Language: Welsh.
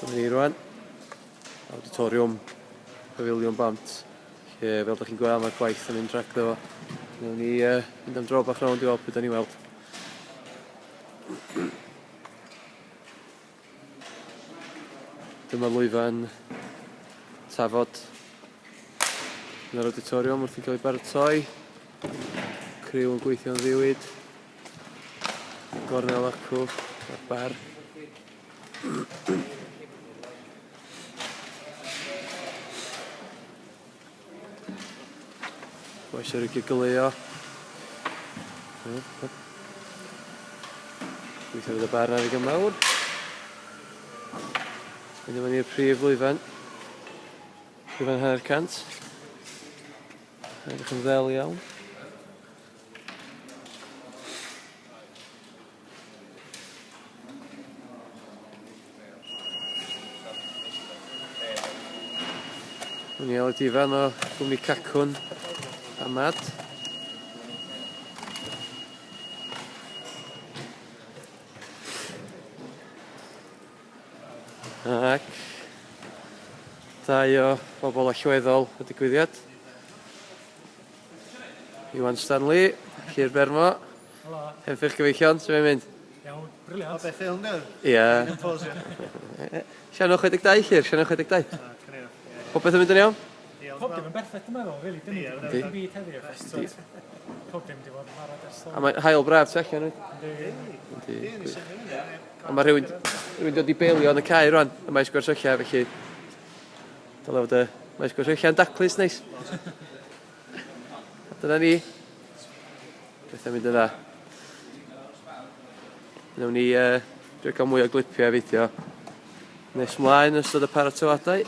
Dyma ni rwan. Auditoriwm Pafiliwn Bont. Lle fel ydych chi'n gweld mae'r gwaith yn mynd rhagddo fo. Nawn ni mynd am dro bach rownd i weld beth da ni weld. Dyma lwyfan tafod yn yr auditoriwm wrth i gael ei baratoi. Criw yn gweithio'n ddiwyd. Gornel acw a'r bar. Oes ar y gigoleo. Gweithio fydd y bar na ddigon mawr. Mynd yma ni'r prif lwyfan. Lwyfan 100. Edrych yn ddel iawn. Yn i LED fan o gwmni Cacwn a Mad. Ac dau o bobl allweddol y digwyddiad. Iwan Stanley, Llyr Bermo. Helo. Henffych gyfeillion, sy'n mynd mynd? Iawn, briliant. O beth ffilm nawr? Ie. Sianwch 62, Llyr, sianwch 62. Popeth yn mynd yn iawn? Pob dim yn berffaith yn meddwl, rili. Dim yn byd heddiw. Pob dim di fod yn marad ers A mae hael braf tu allan nhw? Yndi. A mae rhywun dod i beilio yn y cae rwan, y maes gwersylla, felly dyle fod y maes gwersylla yn daclus neis. Dyna ni. Beth yn mynd yna. Nawn ni drio gael mwy o glipiau fideo nes mlaen ystod y Paratoadau.